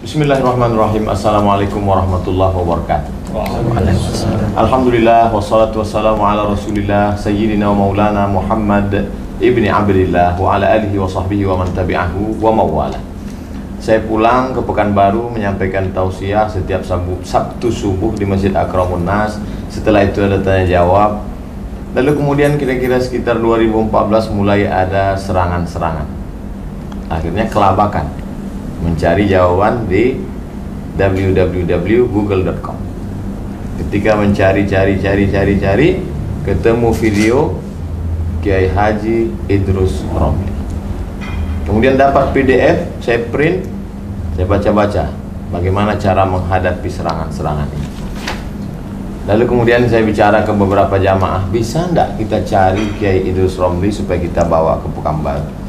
Bismillahirrahmanirrahim. Assalamualaikum warahmatullahi wabarakatuh. Alhamdulillah wassalatu wassalamu ala Rasulillah sayyidina wa maulana Muhammad ibni Abdillah wa ala alihi wa sahbihi wa man tabi'ahu wa mawala. Saya pulang ke Pekanbaru menyampaikan tausiah setiap Sabtu subuh di Masjid Akramun Nas. Setelah itu ada tanya jawab. Lalu kemudian kira-kira sekitar 2014 mulai ada serangan-serangan. Akhirnya kelabakan mencari jawaban di www.google.com. Ketika mencari, ketemu video Kiai Haji Idrus Romli. Kemudian dapat PDF, saya print, saya baca-baca bagaimana cara menghadapi serangan-serangan ini. Lalu kemudian saya bicara ke beberapa jamaah, bisa enggak kita cari Kiai Idrus Romli supaya kita bawa ke Pekanbaru?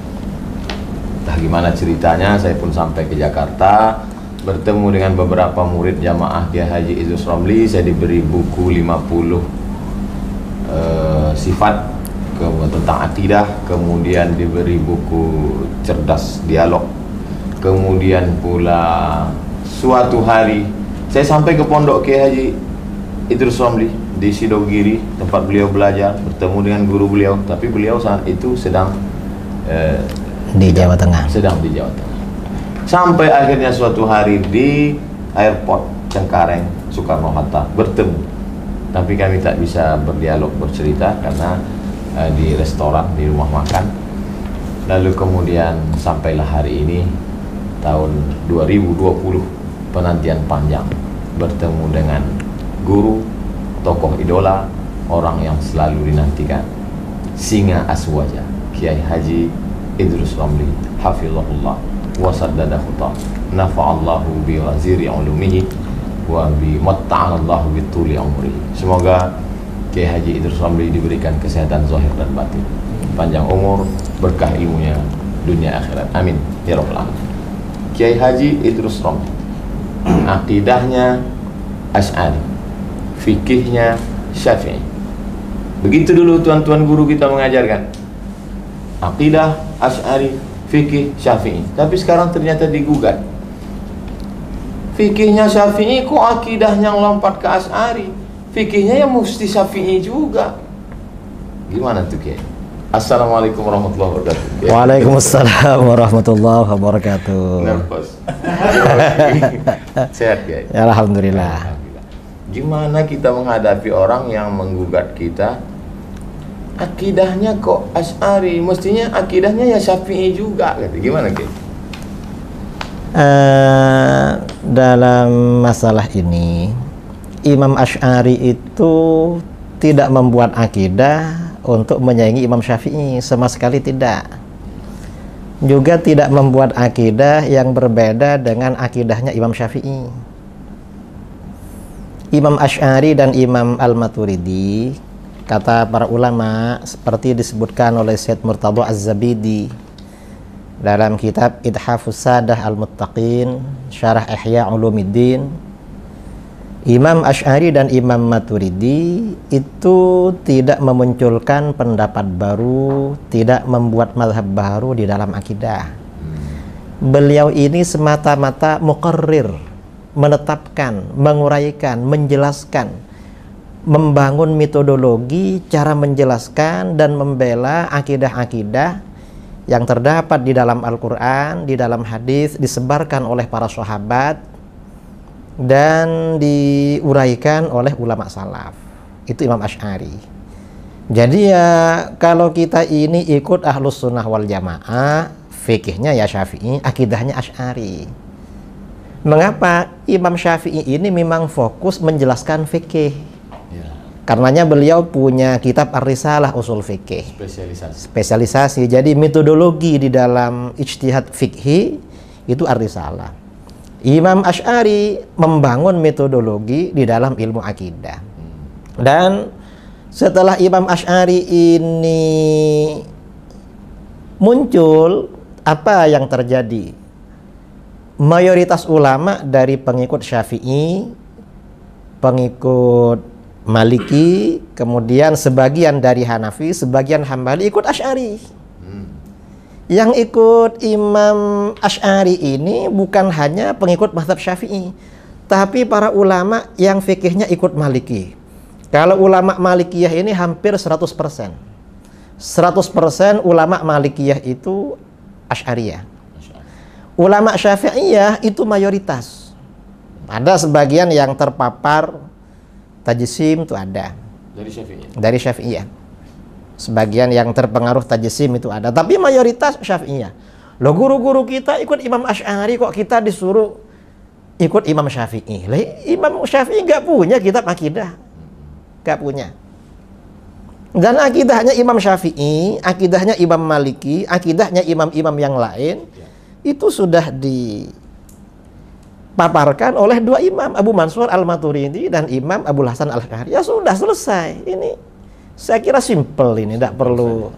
Entah gimana ceritanya, saya pun sampai ke Jakarta, bertemu dengan beberapa murid jamaah Kiai Haji Idrus Romli. Saya diberi buku 50 sifat tentang akidah, kemudian diberi buku cerdas dialog. Kemudian pula suatu hari saya sampai ke pondok Kiai Haji Idrus Romli di Sidogiri, tempat beliau belajar, bertemu dengan guru beliau, tapi beliau saat itu sedang di Jawa Tengah. Sedang di Jawa Tengah. Sampai akhirnya suatu hari di airport Cengkareng Soekarno-Hatta bertemu. Tapi kami tak bisa berdialog, bercerita karena di restoran, di rumah makan. Lalu kemudian sampailah hari ini tahun 2020, penantian panjang bertemu dengan guru, tokoh idola, orang yang selalu dinantikan, singa aswaja, Kiai Haji Idrus Romli, hafizahullah wa saddada khutam, nafa'allahu bi waziri ulumihi wa bi matta'alallahu bi tuli umri. Semoga Kiai Haji Idrus Romli diberikan kesehatan zahir dan batin, panjang umur, berkah ilmunya dunia akhirat, amin ya rabbal alamin. Kiai Haji Idrus Romli, akidahnya Asy'ari, fikihnya Syafi'i. Begitu dulu tuan-tuan guru kita mengajarkan, akidah Asy'ari, fikih Syafi'i. Tapi sekarang ternyata digugat, fikihnya Syafi'i kok akidahnya lompat ke Asy'ari, fikihnya yang mesti Syafi'i juga. Gimana tuh Kiai? Assalamualaikum warahmatullahi wabarakatuh. Waalaikumsalam warahmatullahi wabarakatuh. Nervous. Sehat Kiai? Alhamdulillah. Gimana kita menghadapi orang yang menggugat kita, akidahnya kok Asy'ari, mestinya akidahnya ya Syafi'i juga, gitu. Gimana Kiai? Dalam masalah ini, Imam Asy'ari itu tidak membuat akidah untuk menyaingi Imam Syafi'i, sama sekali tidak. Juga tidak membuat akidah yang berbeda dengan akidahnya Imam Syafi'i. Imam Asy'ari dan Imam Al-Maturidi, kata para ulama, seperti disebutkan oleh Syed Murtadha Az-Zabidi dalam kitab Ithafus Sadah Al-Muttaqin, Syarah Ihya Ulumuddin, Imam Asy'ari dan Imam Maturidi itu tidak memunculkan pendapat baru, tidak membuat mazhab baru di dalam akidah. Beliau ini semata-mata muqarrir, menetapkan, menguraikan, menjelaskan, membangun metodologi cara menjelaskan dan membela akidah-akidah yang terdapat di dalam Al-Quran, di dalam hadis, disebarkan oleh para sahabat dan diuraikan oleh ulama salaf. Itu Imam Asy'ari. Jadi ya, kalau kita ini ikut Ahlus Sunnah wal Jamaah, fikihnya ya Syafi'i, akidahnya Asy'ari. Mengapa? Imam Syafi'i ini memang fokus menjelaskan fikih. Karenanya beliau punya kitab Ar-Risalah Usul Fikih, spesialisasi. Jadi metodologi di dalam ijtihad fikhi itu Ar-Risalah. Imam Asy'ari membangun metodologi di dalam ilmu akidah. Dan setelah Imam Asy'ari ini muncul, apa yang terjadi? Mayoritas ulama dari pengikut Syafi'i, pengikut Maliki, kemudian sebagian dari Hanafi, sebagian Hambali ikut Asy'ari. Yang ikut Imam Asy'ari ini bukan hanya pengikut mazhab Syafi'i, tapi para ulama yang fikihnya ikut Maliki. Kalau ulama Malikiyah ini hampir 100%. 100% ulama Malikiyah itu Asy'ariyah. Ulama Syafi'iyah itu mayoritas. Ada sebagian yang terpapar tajsim itu ada. Dari Syafi'iyah. Dari Syafi'iyah. Sebagian yang terpengaruh tajsim itu ada, tapi mayoritas Syafi'iyah. Loh, guru-guru kita ikut Imam Asy'ari, kok kita disuruh ikut Imam Syafi'i? Lah, Imam Syafi'i nggak punya kitab akidah, nggak punya. Dan akidahnya Imam Syafi'i, akidahnya Imam Maliki, akidahnya imam-imam yang lain itu sudah dipaparkan oleh dua imam, Abu Mansur Al-Maturidi dan Imam Abul Hasan Al-Asy'ari. Ya sudah, selesai. Ini saya kira simpel ini, tidak perlu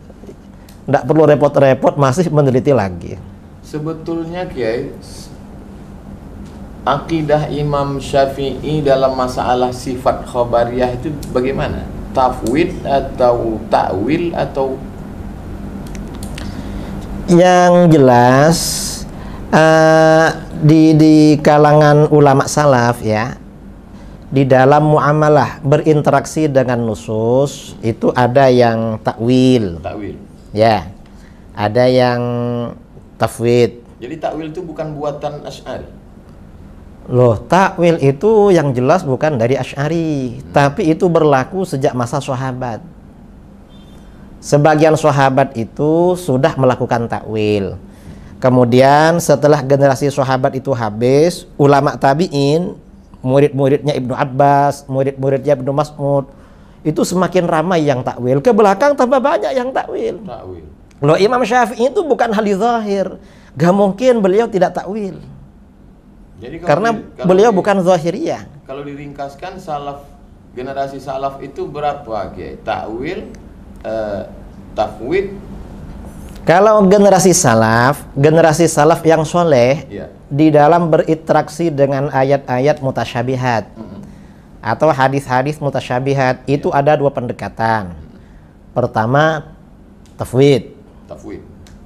repot-repot masih meneliti lagi. Sebetulnya Kiai, akidah Imam Syafi'i dalam masalah sifat khabariyah itu bagaimana? Tafwid atau ta'wil atau? Yang jelas di kalangan ulama salaf ya, di dalam muamalah berinteraksi dengan nusus itu ada yang takwil, ya, ada yang tafwid. Jadi takwil itu bukan buatan Asy'ari. Loh, takwil itu yang jelas bukan dari Asy'ari, tapi itu berlaku sejak masa sahabat. Sebagian sahabat itu sudah melakukan takwil. Kemudian setelah generasi sahabat itu habis, ulama tabi'in, murid-muridnya Ibnu Abbas, murid-muridnya Ibnu Mas'ud, itu semakin ramai yang takwil. Ke belakang tambah banyak yang takwil. Loh, Imam Syafi'i itu bukan hal zahir. Gak mungkin beliau tidak takwil. Jadi karena beliau bukan zahiriyah. Kalau diringkaskan, salaf, generasi salaf itu berapa, Kiai? Takwil, tafwid. Kalau generasi salaf yang soleh, di dalam berinteraksi dengan ayat-ayat mutasyabihat atau hadis-hadis mutasyabihat, itu ada dua pendekatan. Pertama, tafwid.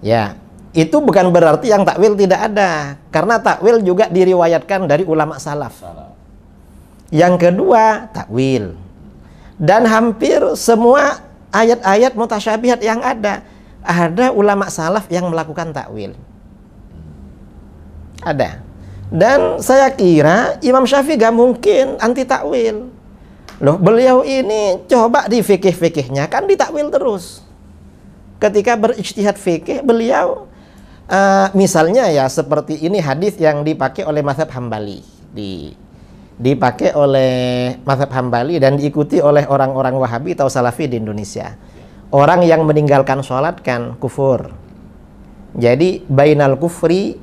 Ya, itu bukan berarti yang takwil tidak ada, karena takwil juga diriwayatkan dari ulama salaf. Yang kedua, takwil. Dan hampir semua ayat-ayat mutasyabihat yang ada ulama salaf yang melakukan takwil. Ada. Dan saya kira Imam Syafi'i gak mungkin anti takwil. Loh, beliau ini coba di fikih-fikihnya kan ditakwil terus. Ketika berijtihad fikih, beliau misalnya ya seperti ini hadis yang dipakai oleh mazhab Hambali, dipakai oleh mazhab Hambali dan diikuti oleh orang-orang Wahabi atau Salafi di Indonesia. Orang yang meninggalkan sholat kan kufur. Jadi bainal kufri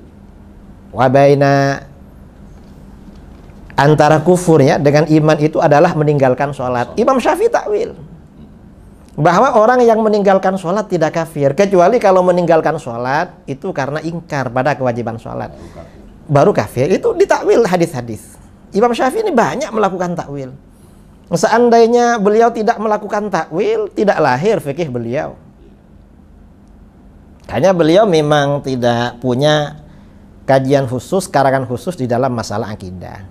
wa baina, antara kufurnya dengan iman itu adalah meninggalkan sholat. Imam Syafi'i takwil bahwa orang yang meninggalkan sholat tidak kafir, kecuali kalau meninggalkan sholat itu karena ingkar pada kewajiban sholat, baru kafir. Itu ditakwil hadis-hadis. Imam Syafi'i ini banyak melakukan takwil. Seandainya beliau tidak melakukan takwil, tidak lahir fikih beliau. Hanya beliau memang tidak punya kajian khusus, karangan khusus di dalam masalah akidah.